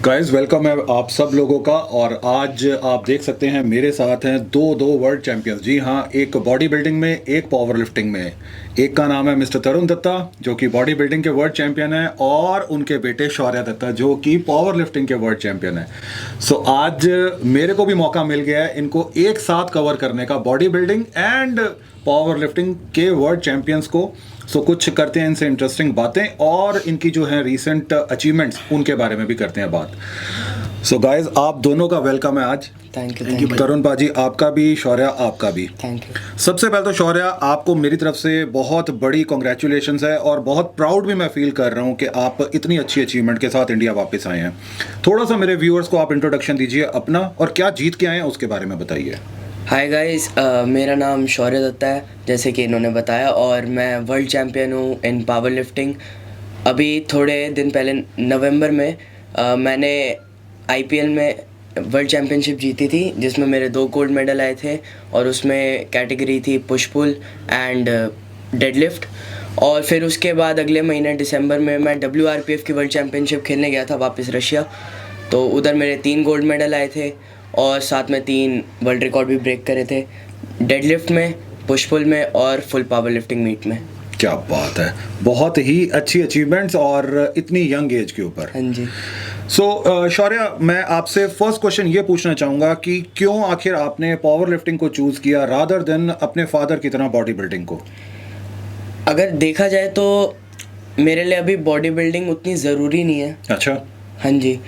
Guys welcome है आप सब लोगों का। और आज आप देख सकते हैं मेरे साथ हैं दो वर्ल्ड चैंपियंस। जी हाँ, एक बॉडी बिल्डिंग में, एक पावर लिफ्टिंग में। एक का नाम है मिस्टर तरुण दत्ता जो कि बॉडी बिल्डिंग के वर्ल्ड चैंपियन है, और उनके बेटे शौर्य दत्ता जो कि पावर लिफ्टिंग के वर्ल्ड चैंपियन है। सो आज मेरे को भी मौका मिल गया है इनको एक साथ कवर करने का, body building and power lifting के वर्ल्ड चैंपियंस को। सो कुछ करते हैं इनसे इंटरेस्टिंग बातें, और इनकी जो है रीसेंट अचीवमेंट्स उनके बारे में भी करते हैं बात। सो गाइज आप दोनों का वेलकम है आज। थैंक यू तरुण पाजी आपका भी, शौर्य आपका भी। Thank you. सबसे पहले तो शौर्य आपको मेरी तरफ से बहुत बड़ी कॉन्ग्रेचुलेशंस है, और बहुत प्राउड भी मैं फील कर रहा हूँ कि आप इतनी अच्छी अचीवमेंट के साथ इंडिया वापस आए हैं। थोड़ा सा मेरे व्यूअर्स को आप इंट्रोडक्शन दीजिए अपना, और क्या जीत के आए हैं उसके बारे में बताइए। हाय गाइस, मेरा नाम शौर्य दत्ता है जैसे कि इन्होंने बताया, और मैं वर्ल्ड चैम्पियन हूँ इन पावर लिफ्टिंग। अभी थोड़े दिन पहले नवंबर में मैंने आईपीएल में वर्ल्ड चैम्पियनशिप जीती थी, जिसमें मेरे 2 गोल्ड मेडल आए थे, और उसमें कैटेगरी थी पुश पुल एंड डेडलिफ्ट। और फिर उसके बाद अगले महीने दिसंबर में मैं WRPF की वर्ल्ड चैम्पियनशिप खेलने गया था वापस रशिया। तो उधर मेरे 3 गोल्ड मेडल आए थे, और साथ में 3 वर्ल्ड रिकॉर्ड भी ब्रेक करे थे, डेडलिफ्ट में, पुश पुल में और फुल पावर लिफ्टिंग मीट में। क्या बात है, बहुत ही अच्छी अचीवमेंट्स और इतनी यंग एज के ऊपर। हाँ जी। सो शौर्य, मैं आपसे फर्स्ट क्वेश्चन ये पूछना चाहूँगा कि क्यों आखिर आपने पावर लिफ्टिंग को चूज़ किया रादर देन अपने फादर की तरह बॉडी बिल्डिंग को? अगर देखा जाए तो मेरे लिए अभी बॉडी बिल्डिंग उतनी ज़रूरी नहीं है। अच्छा। हाँ जी,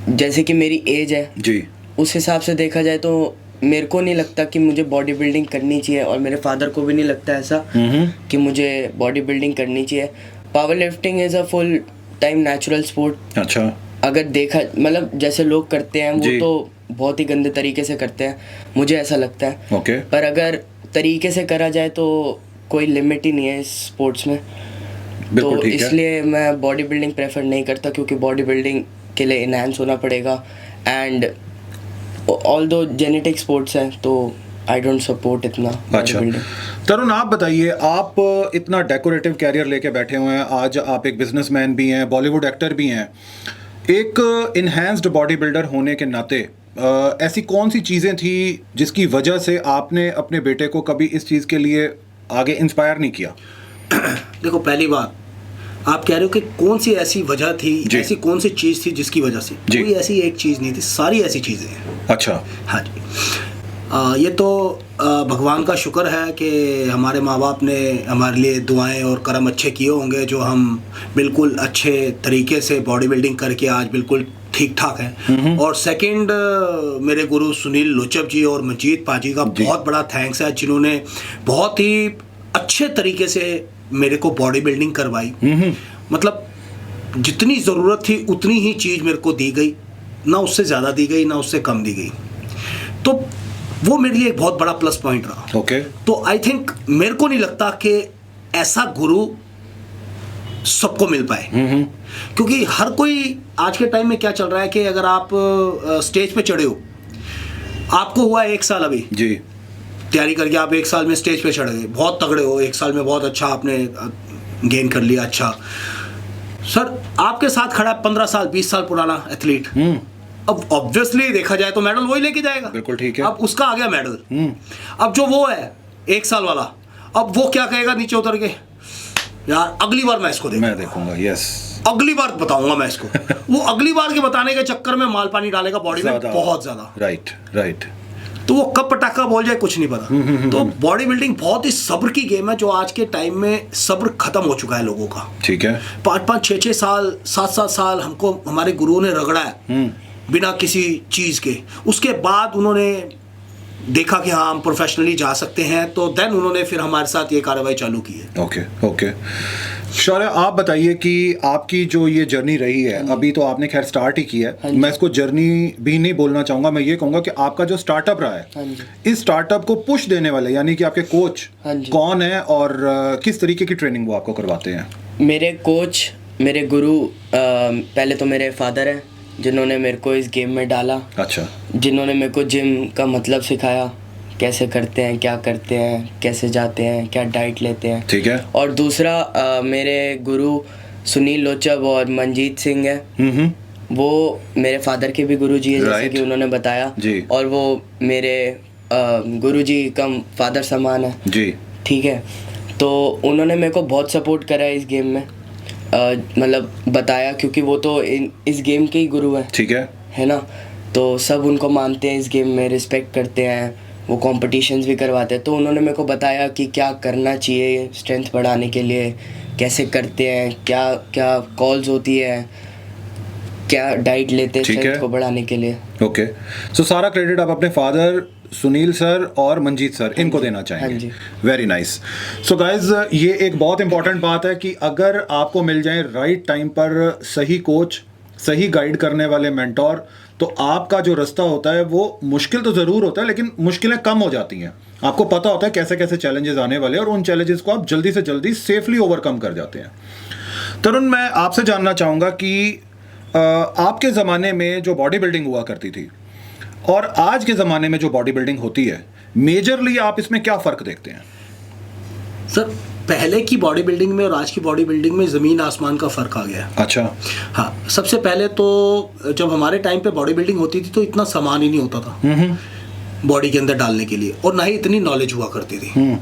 जैसे कि मेरी एज है जी, उस हिसाब से देखा जाए तो मेरे को नहीं लगता कि मुझे बॉडी बिल्डिंग करनी चाहिए, और मेरे फादर को भी नहीं लगता ऐसा कि मुझे बॉडी बिल्डिंग करनी चाहिए। Power lifting is a full time natural sport. अच्छा। अगर देखा मतलब जैसे लोग करते हैं वो तो बहुत ही गंदे तरीके से करते हैं, मुझे ऐसा लगता है। ओके। पर अगर तरीके से करा जाए तो कोई लिमिट ही नहीं है इस स्पोर्ट्स में। तो इसलिए मैं बॉडी बिल्डिंग प्रेफर नहीं करता, क्योंकि बॉडी बिल्डिंग के लिए इनहैंस होना पड़ेगा, एंड ऑल्दो जेनेटिक स्पोर्ट्स है तो आई डोंट सपोर्ट इतना। अच्छा तरुण, आप बताइए, आप इतना डेकोरेटिव कैरियर लेके बैठे हुए हैं, आज आप एक बिजनेसमैन भी हैं, बॉलीवुड एक्टर भी हैं। एक इन्हेंस्ड बॉडी बिल्डर होने के नाते ऐसी कौन सी चीज़ें थी जिसकी वजह से आपने अपने बेटे को कभी इस चीज़ के लिए आगे इंस्पायर नहीं किया? देखो, पहली बात आप कह रहे हो कि कौन सी ऐसी वजह थी, ऐसी कौन सी चीज़ थी जिसकी वजह से? कोई ऐसी एक चीज़ नहीं थी, सारी ऐसी चीज़ें हैं। अच्छा। हाँ जी। ये तो भगवान का शुक्र है कि हमारे माँ बाप ने हमारे लिए दुआएं और करम अच्छे किए होंगे, जो हम बिल्कुल अच्छे तरीके से बॉडी बिल्डिंग करके आज बिल्कुल ठीक ठाक हैं। और सेकंड, मेरे गुरु सुनील लोचब जी और मंजीत पाजी का बहुत बड़ा थैंक्स है, जिन्होंने बहुत ही अच्छे तरीके से मेरे को बॉडी बिल्डिंग करवाई। मतलब जितनी ज़रूरत थी उतनी ही चीज़ मेरे को दी गई, ना उससे ज़्यादा दी गई ना उससे कम दी गई। तो वो मेरे लिए एक बहुत बड़ा प्लस पॉइंट रहा। ओके। तो आई थिंक मेरे को नहीं लगता कि ऐसा गुरु सबको मिल पाए, क्योंकि हर कोई आज के टाइम में क्या चल रहा है कि अगर आप स्टेज पे चढ़े हो, आपको हुआ 1 साल अभी जी तैयारी करके, आप 1 साल में स्टेज पे चढ़ गए, बहुत तगड़े हो, 1 साल में बहुत अच्छा आपने गेन कर लिया। अच्छा सर, आपके साथ खड़ा है 15 साल 20 साल पुराना एथलीट, अब ऑब्वियसली देखा जाए तो मेडल वही लेके जाएगा। बिल्कुल ठीक है। अब उसका आ गया मेडल, अब जो वो है 1 साल वाला, अब वो क्या कहेगा नीचे उतर के, यार अगली बार मैं इसको देखूंगा, यस अगली बार बताऊंगा मैं इसको। वो अगली बार के बताने के चक्कर में माल पानी डालेगा बॉडी में बहुत ज्यादा। राइट। तो वो कब पटाखा बोल जाए कुछ नहीं पता। तो बॉडी बिल्डिंग बहुत ही सब्र की गेम है, जो आज के टाइम में सब्र खत्म हो चुका है लोगों का। ठीक है। 5-5 6-6 साल 7-7 साल हमको हमारे गुरुओं ने रगड़ा है बिना किसी चीज़ के। उसके बाद उन्होंने देखा कि हाँ हम प्रोफेशनली जा सकते हैं, तो देन उन्होंने फिर हमारे साथ ये कार्रवाई चालू की है। ओके। शौर्य, आप बताइए कि आपकी जो ये जर्नी रही है, अभी तो आपने खैर स्टार्ट ही किया है, मैं इसको जर्नी भी नहीं बोलना चाहूँगा, मैं ये कहूँगा कि आपका जो स्टार्टअप रहा है, इस स्टार्टअप को पुश देने वाले यानी कि आपके कोच कौन है, और किस तरीके की ट्रेनिंग वो आपको करवाते हैं? मेरे कोच, मेरे गुरु पहले तो मेरे फादर हैं, जिन्होंने मेरे को इस गेम में डाला। अच्छा। जिन्होंने मेरे को जिम का मतलब सिखाया, कैसे करते हैं, क्या करते हैं, कैसे जाते हैं, क्या डाइट लेते हैं। ठीक है। और दूसरा मेरे गुरु सुनील लोचब और मंजीत सिंह है, वो मेरे फादर के भी गुरुजी है, जैसे Right. कि उन्होंने बताया जी। और वो मेरे गुरुजी कम फादर समान है। जी। ठीक है, तो उन्होंने मेरे को बहुत सपोर्ट करा है इस गेम में, मतलब बताया, क्योंकि वो तो इस गेम के ही गुरु हैं, ठीक है ना। तो सब उनको मानते हैं इस गेम में, रिस्पेक्ट करते हैं, वो कॉम्पिटिशन्स भी करवाते हैं। तो उन्होंने मेरे को बताया कि क्या करना चाहिए स्ट्रेंथ बढ़ाने के लिए, कैसे करते हैं, क्या क्या कॉल्स होती है, क्या डाइट लेते हैं ठीक है। स्ट्रेंथ को बढ़ाने के लिए। ओके, सो सारा क्रेडिट आप अपने फादर सुनील सर और मंजीत सर इनको देना हाँ चाहेंगे। जी। Very nice. सो गाइज, ये एक बहुत इंपॉर्टेंट बात है कि अगर आपको मिल जाए राइट टाइम पर सही कोच, सही गाइड करने वाले मेंटोर, तो आपका जो रास्ता होता है वो मुश्किल तो ज़रूर होता है, लेकिन मुश्किलें कम हो जाती हैं। आपको पता होता है कैसे कैसे चैलेंजेस आने वाले हैं और उन चैलेंजेस को आप जल्दी से जल्दी सेफली ओवरकम कर जाते हैं। तरुण, मैं आपसे जानना चाहूँगा कि आपके ज़माने में जो बॉडी बिल्डिंग हुआ करती थी और आज के ज़माने में जो बॉडी बिल्डिंग होती है, मेजरली आप इसमें क्या फ़र्क देखते हैं? सर, पहले की बॉडी बिल्डिंग में और आज की बॉडी बिल्डिंग में ज़मीन आसमान का फ़र्क आ गया। अच्छा। हाँ, सबसे पहले तो जब हमारे टाइम पे बॉडी बिल्डिंग होती थी तो इतना सामान ही नहीं होता था बॉडी के अंदर डालने के लिए, और ना ही इतनी नॉलेज हुआ करती थी।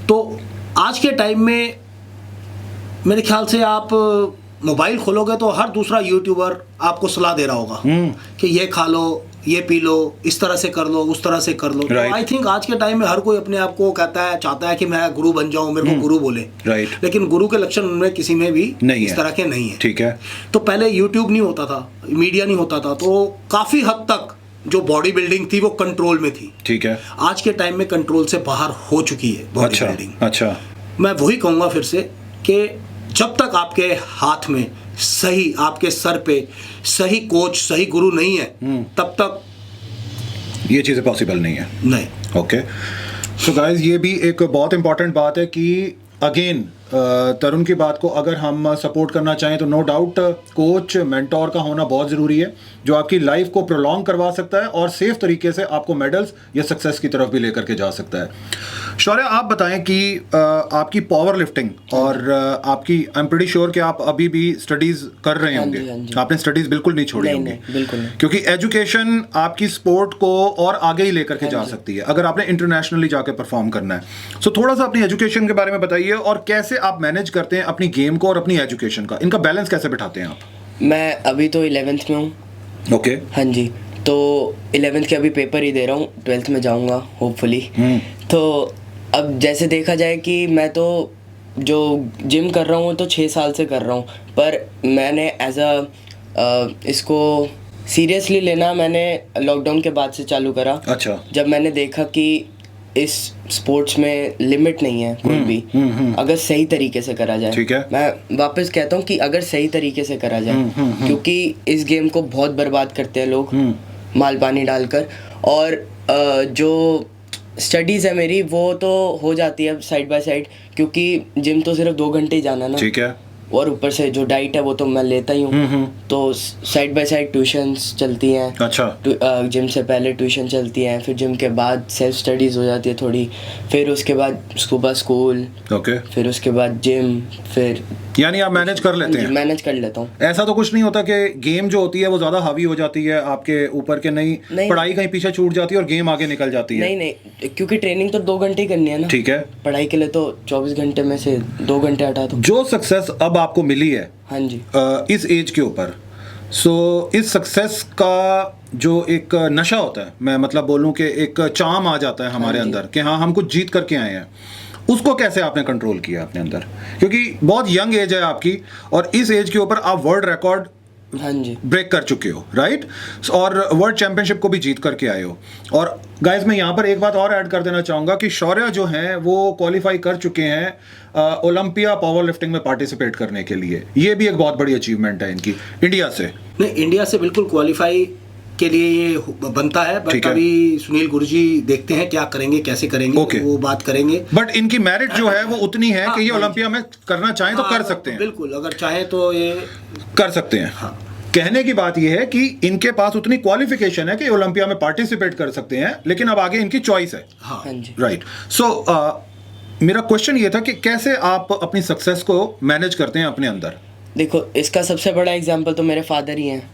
तो आज के टाइम में मेरे ख्याल से आप मोबाइल खोलोगे तो हर दूसरा यूट्यूबर आपको सलाह दे रहा होगा कि ये खा लो, ये पी लो, इस तरह से कर लो, उस तरह से कर लो। तो Right. आई थिंक आज के टाइम में हर कोई अपने आप को चाहता है कि मैं गुरु बन जाऊं, मेरे को गुरु बोले। Right. लेकिन गुरु के लक्षण उनमें किसी में भी नहीं इस है। तरह के नहीं है। ठीक है। तो पहले यूट्यूब नहीं होता था, मीडिया नहीं होता था, तो काफ़ी हद तक जो बॉडी बिल्डिंग थी वो कंट्रोल में थी। ठीक है। आज के टाइम में कंट्रोल से बाहर हो चुकी है बॉडी अच्छा। बिल्डिंग। अच्छा। मैं वही कहूँगा फिर से कि जब तक आपके हाथ में सही, आपके सर पे सही कोच, सही गुरु नहीं है, तब तक ये चीज़ें पॉसिबल नहीं है। नहीं। ओके, सो गाइज, ये भी एक बहुत इंपॉर्टेंट बात है कि अगेन तरुण की बात को अगर हम सपोर्ट करना चाहें तो नो डाउट कोच, मेंटोर का होना बहुत ज़रूरी है, जो आपकी लाइफ को प्रोलॉन्ग करवा सकता है और सेफ तरीके से आपको मेडल्स या सक्सेस की तरफ भी लेकर के जा सकता है। शौर्य, आप बताएं कि आपकी पावर लिफ्टिंग और आपकी, आई एम प्रीटी श्योर कि आप अभी भी स्टडीज़ कर रहे हाँ होंगे। जी, हाँ जी। आपने स्टडीज़ बिल्कुल नहीं छोड़ी नहीं, होंगी। नहीं, बिल्कुल नहीं। क्योंकि एजुकेशन आपकी स्पोर्ट को और आगे ही लेकर के जा सकती है अगर आपने इंटरनेशनली जाके परफॉर्म करना है। सो थोड़ा सा अपनी एजुकेशन के बारे में बताइए और कैसे आप मैनेज करते हैं अपनी गेम को और अपनी एजुकेशन का, इनका बैलेंस कैसे बिठाते हैं आप? मैं अभी तो 11th में हूँ। ओके। हाँ जी, तो 11th के अभी पेपर ही दे रहा हूँ, 12th में जाऊँगा होपफुली। तो अब जैसे देखा जाए कि मैं तो जो जिम कर रहा हूँ तो 6 साल से कर रहा हूँ, पर मैंने एज इसको सीरियसली लेना मैंने लॉकडाउन के बाद से चालू करा। अच्छा। जब मैंने देखा कि इस स्पोर्ट्स में लिमिट नहीं है कोई भी, अगर सही तरीके से करा जाए। ठीक है। मैं वापस कहता हूँ कि अगर सही तरीके से करा जाए, क्योंकि इस गेम को बहुत बर्बाद करते हैं लोग माल पानी डालकर। और जो स्टडीज़ है मेरी वो तो हो जाती है साइड बाय साइड, क्योंकि जिम तो सिर्फ 2 घंटे ही जाना ना। ठीक है। और ऊपर से जो डाइट है वो तो मैं लेता ही हूँ। तो साइड बाय साइड ट्यूशन्स चलती हैं। अच्छा। जिम से पहले ट्यूशन चलती हैं, फिर जिम के बाद सेल्फ स्टडीज़ हो जाती है थोड़ी, फिर उसके बाद सुबह स्कूल, ओके। फिर उसके बाद जिम, फिर यानी आप मैनेज कर लेते हैं? मैनेज कर लेता हूँ। ऐसा तो कुछ नहीं होता कि गेम जो होती है वो ज्यादा हावी हो जाती है आपके ऊपर के? नहीं, पढ़ाई कहीं पीछे छूट जाती है और गेम आगे निकल जाती है? नहीं, क्योंकि ट्रेनिंग तो 2 घंटे ही करनी है ना। ठीक है। पढ़ाई के लिए तो 24 घंटे में से 2 घंटे हटा दो। जो सक्सेस अब आपको मिली है हाँ जी, इस एज के ऊपर, सो इस सक्सेस का जो एक नशा होता है, मैं मतलब बोलूं कि एक चार्म आ जाता है हमारे अंदर कि हाँ हम कुछ जीत करके आए हैं, उसको कैसे आपने कंट्रोल किया अपने अंदर? क्योंकि बहुत यंग एज है आपकी और इस एज के ऊपर आप वर्ल्ड रिकॉर्ड हाँ जी, ब्रेक कर चुके हो, राइट? और वर्ल्ड चैंपियनशिप को भी जीत करके आए हो। और गाइस, मैं यहाँ पर एक बात और ऐड कर देना चाहूँगा कि शौर्य जो हैं वो क्वालिफाई कर चुके हैं ओलंपिया पावर लिफ्टिंग में पार्टिसिपेट करने के लिए। ये भी एक बहुत बड़ी अचीवमेंट है इनकी इंडिया से। नहीं, इंडिया से बिल्कुल क्वालिफाई के लिए ये बनता है, बट अभी सुनील गुरुजी देखते हैं क्या करेंगे, कैसे करेंगे। Okay. वो बात करेंगे। बट इनकी मेरिट जो है वो उतनी है कि ये ओलंपिया में करना चाहें तो कर सकते हैं। बिल्कुल, अगर चाहे तो ये कर सकते हैं। हाँ। कहने की बात यह है कि इनके पास उतनी क्वालिफिकेशन है कि ओलंपिया में पार्टिसिपेट कर सकते हैं, लेकिन अब आगे इनकी चॉइस है। हाँ जी, राइट। सो मेरा क्वेश्चन ये था कि कैसे आप अपनी सक्सेस को मैनेज करते हैं अपने अंदर? देखो, इसका सबसे बड़ा एग्जांपल तो मेरे फादर ही हैं,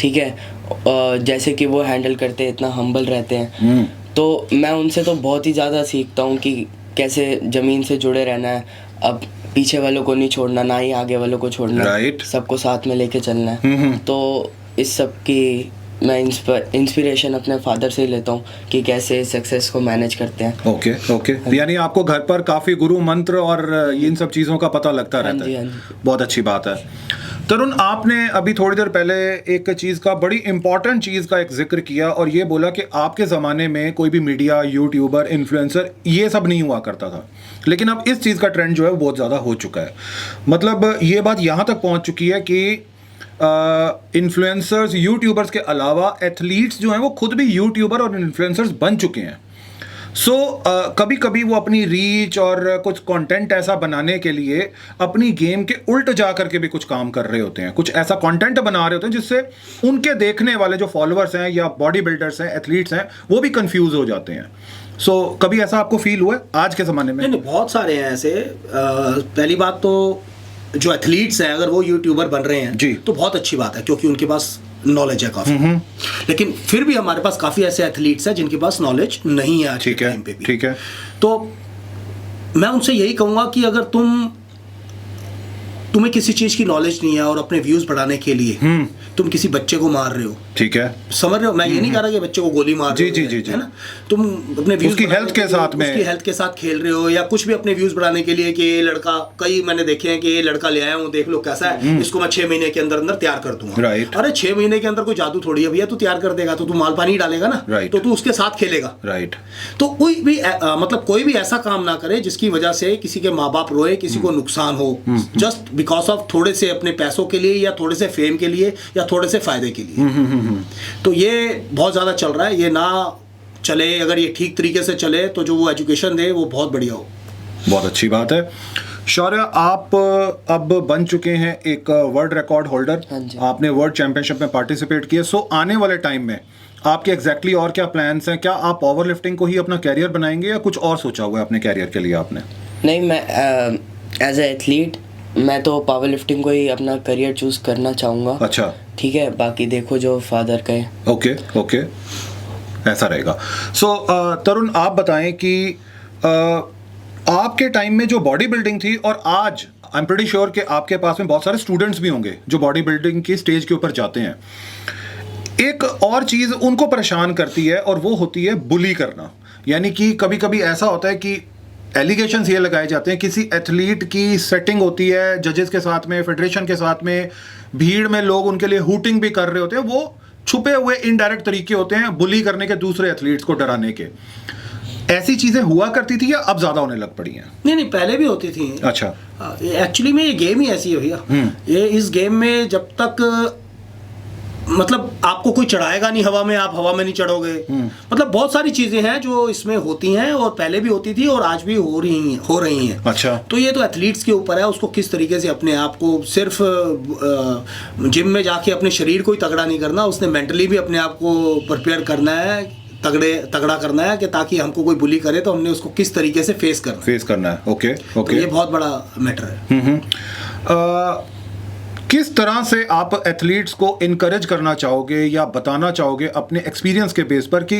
ठीक है। जैसे कि वो हैंडल करते हैं, इतना हम्बल रहते हैं, तो मैं उनसे तो बहुत ही ज़्यादा सीखता हूँ कि कैसे ज़मीन से जुड़े रहना है। अब पीछे वालों को नहीं छोड़ना, ना ही आगे वालों को छोड़ना, Right. सबको साथ में लेके चलना है। तो इस सब की मैं इंस्पिरेशन अपने फादर से ही लेता हूँ कि कैसे सक्सेस को मैनेज करते हैं। ओके ओके, यानी आपको घर पर काफी गुरु मंत्र और इन सब चीजों का पता लगता रहता हाँ है। जी। बहुत अच्छी बात है। तरुण, आपने अभी थोड़ी देर पहले एक चीज का, बड़ी इंपॉर्टेंट चीज का एक जिक्र किया और ये बोला कि आपके जमाने में कोई भी मीडिया, यूट्यूबर, इन्फ्लुएंसर, ये सब नहीं हुआ करता था, लेकिन अब इस चीज का ट्रेंड जो है वो बहुत ज्यादा हो चुका है। मतलब ये बात यहाँ तक पहुंच चुकी है कि इन्फ्लुएंसर्स, यूट्यूबर्स के अलावा एथलीट्स जो हैं वो खुद भी यूट्यूबर और इन्फ्लुएंसर्स बन चुके हैं। सो कभी कभी वो अपनी रीच और कुछ कंटेंट ऐसा बनाने के लिए अपनी गेम के उल्ट जा करके भी कुछ काम कर रहे होते हैं, कुछ ऐसा कंटेंट बना रहे होते हैं जिससे उनके देखने वाले जो फॉलोअर्स हैं या बॉडी बिल्डर्स हैं, एथलीट्स हैं, वो भी कंफ्यूज हो जाते हैं। सो कभी ऐसा आपको फील हुआ है आज के ज़माने में? नहीं, बहुत सारे हैं ऐसे। पहली बात तो जो एथलीट्स हैं, अगर वो यूट्यूबर बन रहे हैं जी, तो बहुत अच्छी बात है, क्योंकि उनके पास नॉलेज है काफ़ी। लेकिन फिर भी हमारे पास काफ़ी ऐसे एथलीट्स हैं जिनके पास नॉलेज नहीं है आज के टाइम पे भी। ठीक है। तो मैं उनसे यही कहूँगा कि अगर तुम्हें किसी चीज़ की नॉलेज नहीं है और अपने व्यूज़ बढ़ाने के लिए तुम किसी बच्चे को मार रहे हो, ठीक है, समझ रहे हो, मैं ये नहीं कह रहा कि बच्चे को गोली मार रहे हो, जी जी जी, है ना, तुम अपने व्यूज उसकी हेल्थ के साथ में, उसकी हेल्थ के साथ खेल रहे हो, या कुछ भी अपने व्यूज बढ़ाने के लिए कि ये लड़का, कई मैंने देखे हैं कि ये लड़का ले आया हूँ, देख लो कैसा है, इसको मैं 6 महीने के अंदर अंदर तैयार कर दूंगा। राइट। अरे 6 महीने के अंदर कोई जादू थोड़ी है भैया, तू तैयार कर देगा तो तू माल पानी डालेगा ना, राइट, तो तू उसके साथ खेलेगा। राइट। तो कोई भी ऐसा काम ना करे जिसकी वजह से किसी के माँ बाप रोए, किसी को नुकसान हो, जस्ट बिकॉज ऑफ थोड़े से अपने पैसों के लिए, या थोड़े से फेम के लिए, या थोड़े से फायदे के लिए। तो ये बहुत ज्यादा चल रहा है, ये ना चले। अगर ये ठीक तरीके से चले तो जो वो एजुकेशन दे वो बहुत बढ़िया हो। बहुत अच्छी बात है। शौर्य, आप अब बन चुके हैं एक वर्ल्ड रिकॉर्ड होल्डर। हाँ जी। आपने वर्ल्ड चैंपियनशिप में पार्टिसिपेट किया। सो आने वाले टाइम में आपके एग्जैक्टली और क्या प्लान्स हैं? क्या आप पावर लिफ्टिंग को ही अपना कैरियर बनाएंगे या कुछ और सोचा हुआ है अपने कैरियर के लिए आपने? नहीं, मैं एज ए एथलीट मैं तो पावर लिफ्टिंग को ही अपना करियर चूज करना चाहूँगा। अच्छा, ठीक है, बाकी देखो जो फादर कहे। ओके ओके, ऐसा रहेगा। सो तरुण, आप बताएं कि आपके टाइम में जो बॉडी बिल्डिंग थी और आज, आई एम प्रीटी श्योर कि आपके पास में बहुत सारे स्टूडेंट्स भी होंगे जो बॉडी बिल्डिंग की स्टेज के ऊपर जाते हैं। एक और चीज़ उनको परेशान करती है और वो होती है बुली करना। यानी कि कभी कभी ऐसा होता है कि एलिगेशंस ये लगाए जाते हैं, किसी एथलीट की सेटिंग होती है जजेस के साथ में, फेडरेशन के साथ में, भीड़ में लोग उनके लिए हूटिंग भी कर रहे होते हैं, वो छुपे हुए इनडायरेक्ट तरीके होते हैं बुली करने के, दूसरे एथलीट्स को डराने के। ऐसी चीजें हुआ करती थी या अब ज्यादा होने लग पड़ी हैं? नहीं, पहले भी होती थी। अच्छा, एक्चुअली में ये गेम ही ऐसी है भैया। ये इस गेम में जब तक मतलब आपको कोई चढ़ाएगा नहीं हवा में, आप हवा में नहीं चढ़ोगे। मतलब बहुत सारी चीजें हैं जो इसमें होती हैं, और पहले भी होती थी और आज भी हो रही हैं। अच्छा, तो ये तो एथलीट्स के ऊपर है, उसको किस तरीके से अपने आप को, सिर्फ जिम में जाके अपने शरीर को ही तगड़ा नहीं करना, उसने मेंटली भी अपने आप को प्रिपेयर करना है, तगड़ा करना है, कि ताकि हमको कोई बुली करे तो हमने उसको किस तरीके से फेस करना है। ओके ओके, ये बहुत बड़ा मैटर है। किस तरह से आप एथलीट्स को इनकरेज करना चाहोगे या बताना चाहोगे अपने एक्सपीरियंस के बेस पर कि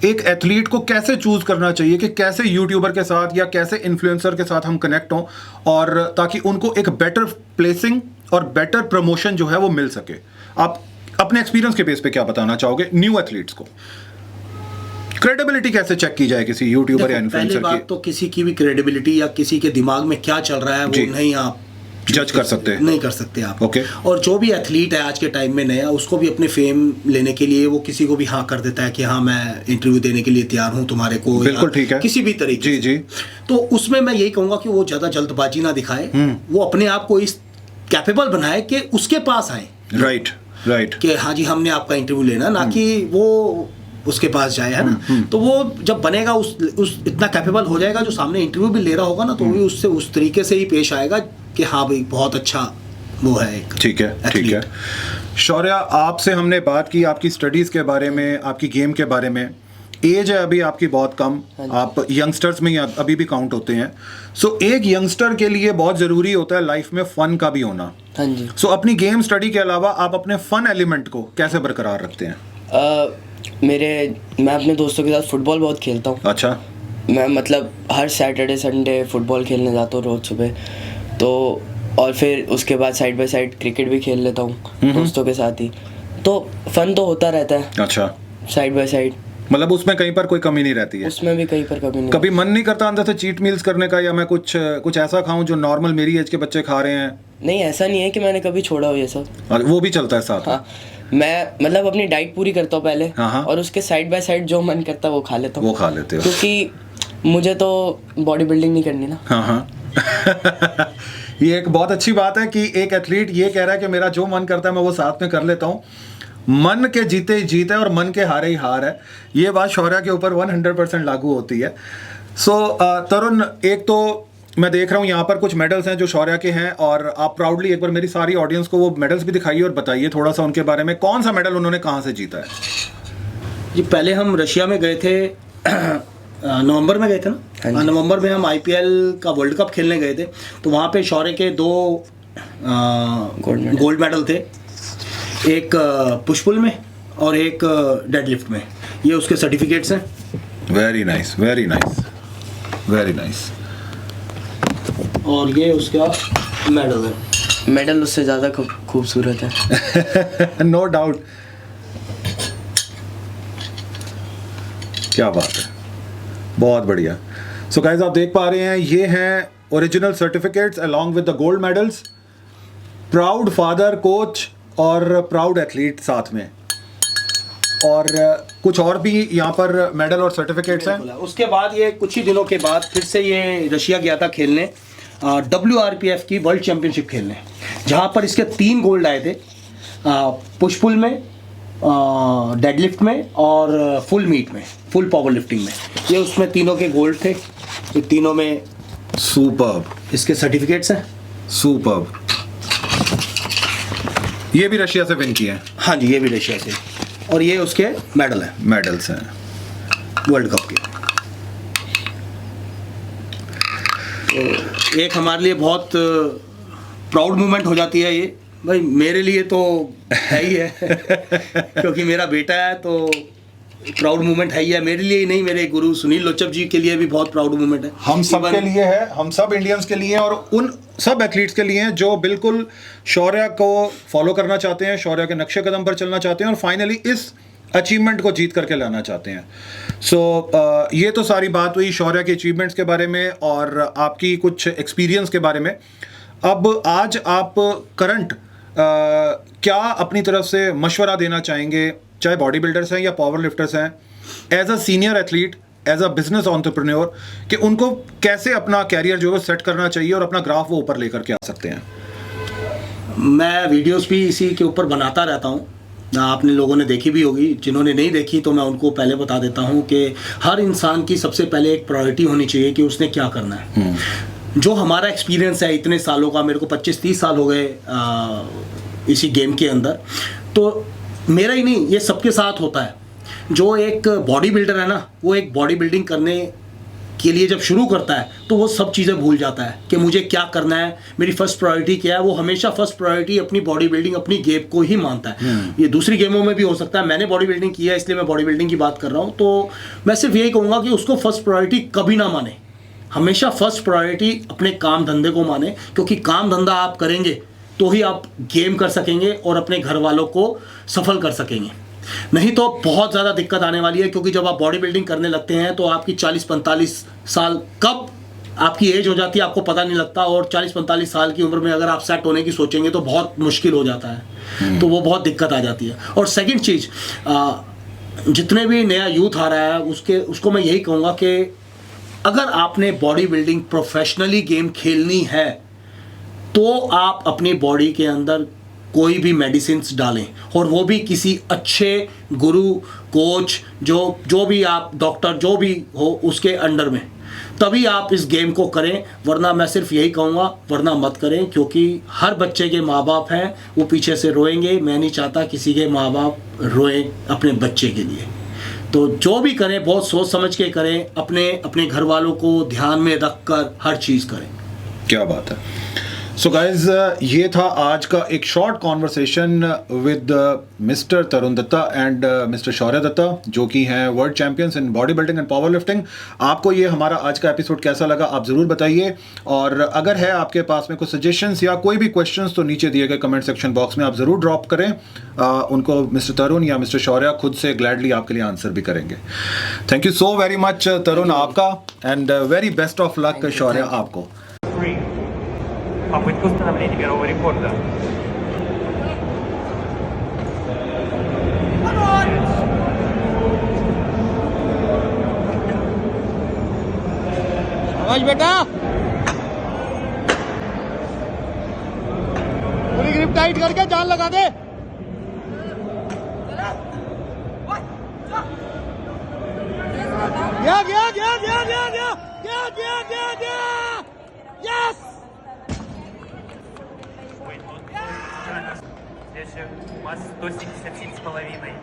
एक एथलीट को कैसे चूज करना चाहिए, कि कैसे यूट्यूबर के साथ या कैसे इन्फ्लुएंसर के साथ हम कनेक्ट हों, और ताकि उनको एक बेटर प्लेसिंग और बेटर प्रमोशन जो है वो मिल सके? आप अपने एक्सपीरियंस के बेस पे क्या बताना चाहोगे न्यू एथलीट्स को? क्रेडिबिलिटी कैसे चेक की जाए किसी यूट्यूबर या इन्फ्लुएंसर की? पहली बात तो किसी की भी क्रेडिबिलिटी या किसी के दिमाग में क्या चल रहा है वो नहीं आप जज कर सकते, नहीं कर सकते आप। ओके। और जो भी एथलीट है आज के टाइम में नया, उसको भी अपने फेम लेने के लिए वो किसी को भी हाँ कर देता है कि हाँ मैं इंटरव्यू देने के लिए तैयार हूँ तुम्हारे को, बिल्कुल ठीक है, किसी भी तरीके जी जी। तो उसमें मैं यही कहूँगा कि वो ज़्यादा जल्दबाजी ना दिखाए, वो अपने आप को इस कैपेबल बनाए कि उसके पास आए। राइट राइट, कि हाँ जी हमने आपका इंटरव्यू लेना, ना कि वो उसके पास जाए, है ना। तो वो जब बनेगा, उस इतना कैपेबल हो जाएगा, जो सामने इंटरव्यू भी ले रहा होगा ना, तो वो उससे उस तरीके से ही पेश आएगा कि हाँ भाई बहुत अच्छा वो है एक। ठीक है ठीक है। शौर्य, आपसे हमने बात की आपकी स्टडीज़ के बारे में, आपकी गेम के बारे में, एज है अभी आपकी बहुत कम, हाँ जी। आप यंगस्टर्स में ही अभी भी काउंट होते हैं। सो एक यंगस्टर के लिए बहुत ज़रूरी होता है लाइफ में फ़न का भी होना। हाँ जी। सो अपनी गेम स्टडी के अलावा आप अपने फ़न एलिमेंट को कैसे बरकरार रखते हैं? मैं अपने दोस्तों के साथ फुटबॉल बहुत खेलता हूँ। अच्छा। मैं मतलब हर सैटरडे संडे फुटबॉल खेलने जाता हूँ रोज़ सुबह, तो और फिर उसके बाद साइड बाय साइड क्रिकेट भी खेल लेता हूँ दोस्तों के साथ ही। तो फ़न तो होता रहता है अच्छा, साइड बाय साइड, मतलब उसमें कहीं पर कोई कमी नहीं रहती है? उसमें भी कहीं पर कभी नहीं। कभी मन नहीं करता अंदर से चीट मील्स करने का, या मैं कुछ ऐसा खाऊं जो नॉर्मल मेरी एज के बच्चे खा रहे हैं? नहीं, ऐसा नहीं है कि मैंने कभी छोड़ा हो ये सब। और वो भी चलता है साथ में? हाँ, मैं मतलब अपनी डाइट पूरी करता हूँ पहले, हाँ। और उसके साइड बाय साइड जो मन करता है वो खा लेता हूँ। वो खा लेते हो? क्योंकि मुझे तो बॉडी बिल्डिंग नहीं करनी ना। हाँ हाँ। ये एक बहुत अच्छी बात है कि एक एथलीट ये कह रहा है कि मेरा जो मन करता है मैं वो साथ में कर लेता हूँ। मन के जीते ही जीत है और मन के हारे ही हार है। ये बात शौर्या के ऊपर 100% लागू होती है। सो तरुण, एक तो मैं देख रहा हूँ यहाँ पर कुछ मेडल्स हैं जो शौर्या के हैं, और आप प्राउडली एक बार मेरी सारी ऑडियंस को वो मेडल्स भी दिखाइए और बताइए थोड़ा सा उनके बारे में। कौन सा मेडल उन्होंने कहाँ से जीता है? जी, पहले हम रशिया में गए थे, नवंबर में गए थे हाँ ना। जी। नवंबर में हम IPL का वर्ल्ड कप खेलने गए थे, तो वहाँ पे शौर्य के 2 मेडल। गोल्ड मेडल थे, एक पुश पुल में और एक डेडलिफ्ट में। ये उसके सर्टिफिकेट्स हैं। Very nice, very nice, very nice. और ये उसका मेडल है। मेडल उससे ज़्यादा खूबसूरत है। No doubt. क्या बात है, बहुत बढ़िया। सो गाइस, आप देख पा रहे हैं ये हैं original certificates along with the gold medals. Proud father, coach और प्राउड एथलीट साथ में, और कुछ और भी यहाँ पर मेडल और सर्टिफिकेट्स हैं। उसके बाद ये कुछ ही दिनों के बाद फिर से ये रशिया गया था खेलने, WRPF की वर्ल्ड चैंपियनशिप खेलने, जहाँ पर इसके 3 गोल्ड आए थे, पुश पुल में, डेडलिफ्ट में और फुल मीट में, फुल पावर लिफ्टिंग में। ये उसमें तीनों के गोल्ड थे। ये तीनों में सुपर्ब, इसके सर्टिफिकेट्स हैं। सुपर्ब। ये भी रशिया से विन किए हैं? हाँ जी, ये भी रशिया से, और ये उसके मेडल हैं, मेडल्स हैं वर्ल्ड कप के। तो एक हमारे लिए बहुत प्राउड मोमेंट हो जाती है ये। भाई मेरे लिए तो है ही है क्योंकि मेरा बेटा है, तो प्राउड मोमेंट है ही है। मेरे लिए ही नहीं, मेरे गुरु सुनील लोचप जी के लिए भी बहुत प्राउड मोमेंट है। हम सब के लिए है, हम सब इंडियंस के लिए हैं, और उन सब एथलीट्स के लिए हैं जो बिल्कुल शौर्य को फॉलो करना चाहते हैं, शौर्य के नक्शे कदम पर चलना चाहते हैं और फाइनली इस अचीवमेंट को जीत करके लाना चाहते हैं। सो ये तो सारी बात हुई शौर्य के अचीवमेंट्स के बारे में और आपकी कुछ एक्सपीरियंस के बारे में। अब आज आप करंट क्या अपनी तरफ से मशवरा देना चाहेंगे, चाहे बॉडी बिल्डर्स हैं या पावर लिफ्टर्स हैं, as a senior athlete, as a business entrepreneur, कि उनको कैसे अपना कैरियर जो है सेट करना चाहिए और अपना ग्राफ वो ऊपर लेकर के आ सकते हैं? मैं वीडियोस भी इसी के ऊपर बनाता रहता हूँ, आपने लोगों ने देखी भी होगी। जिन्होंने नहीं देखी तो मैं उनको पहले बता देता हूँ कि हर इंसान की सबसे पहले एक प्रायोरिटी होनी चाहिए कि उसने क्या करना है। जो हमारा एक्सपीरियंस है इतने सालों का, मेरे को 25-30 साल हो गए इसी गेम के अंदर, तो मेरा ही नहीं, ये सबके साथ होता है। जो एक बॉडी बिल्डर है ना, वो एक बॉडी बिल्डिंग करने के लिए जब शुरू करता है तो वो सब चीज़ें भूल जाता है कि मुझे क्या करना है, मेरी फर्स्ट प्रायोरिटी क्या है। वो हमेशा फर्स्ट प्रायोरिटी अपनी बॉडी बिल्डिंग, अपनी गेम को ही मानता है। ये दूसरी गेमों में भी हो सकता है, मैंने बॉडी बिल्डिंग किया है इसलिए मैं बॉडी बिल्डिंग की बात कर रहा हूँ। तो मैं सिर्फ यही कहूँगा कि उसको फर्स्ट प्रायोरिटी कभी ना माने, हमेशा फर्स्ट प्रायोरिटी अपने काम धंधे को माने, क्योंकि काम धंधा आप करेंगे तो ही आप गेम कर सकेंगे और अपने घर वालों को सफल कर सकेंगे। नहीं तो बहुत ज़्यादा दिक्कत आने वाली है, क्योंकि जब आप बॉडी बिल्डिंग करने लगते हैं तो आपकी 40-45 साल कब आपकी एज हो जाती है आपको पता नहीं लगता, और 40-45 साल की उम्र में अगर आप सेट होने की सोचेंगे तो बहुत मुश्किल हो जाता है। तो वो बहुत दिक्कत आ जाती है। और सेकंड चीज़, जितने भी नया यूथ आ रहा है उसको मैं यही कहूँगा कि अगर आपने बॉडी बिल्डिंग प्रोफेशनली गेम खेलनी है तो आप अपनी बॉडी के अंदर कोई भी मेडिसिन्स डालें, और वो भी किसी अच्छे गुरु, कोच, जो भी आप डॉक्टर जो भी हो उसके अंडर में, तभी आप इस गेम को करें। वरना मैं सिर्फ यही कहूँगा, वरना मत करें, क्योंकि हर बच्चे के माँ बाप हैं, वो पीछे से रोएंगे। मैं नहीं चाहता किसी के माँ बाप रोएं अपने बच्चे के लिए। तो जो भी करें बहुत सोच समझ के करें, अपने अपने घर वालों को ध्यान में रखकर हर चीज़ करें। क्या बात है। सो गाइज, ये था आज का एक short conversation with Mister Tarun Datta and Mister Shaurya Datta, जो कि हैं world champions in body building and power lifting. आपको ये हमारा आज का एपिसोड कैसा लगा आप ज़रूर बताइए, और अगर है आपके पास में कोई सजेशंस या कोई भी क्वेश्चंस तो नीचे दिए गए कमेंट सेक्शन बॉक्स में आप ज़रूर ड्रॉप करें। उनको मिस्टर तरुण या मिस्टर शौर्य खुद से ग्लैडली आपके लिए आंसर भी करेंगे। Thank you so very much Tarun आपका, and very best of luck Shaurya आपको। Попытка установления мирового рекорда. शाबाश बेटा, पूरी ग्रिप टाइट करके जान लगा दे। गया गया गया गया गया गया गया गया गया गया, यस। Здесь у вас 177,5.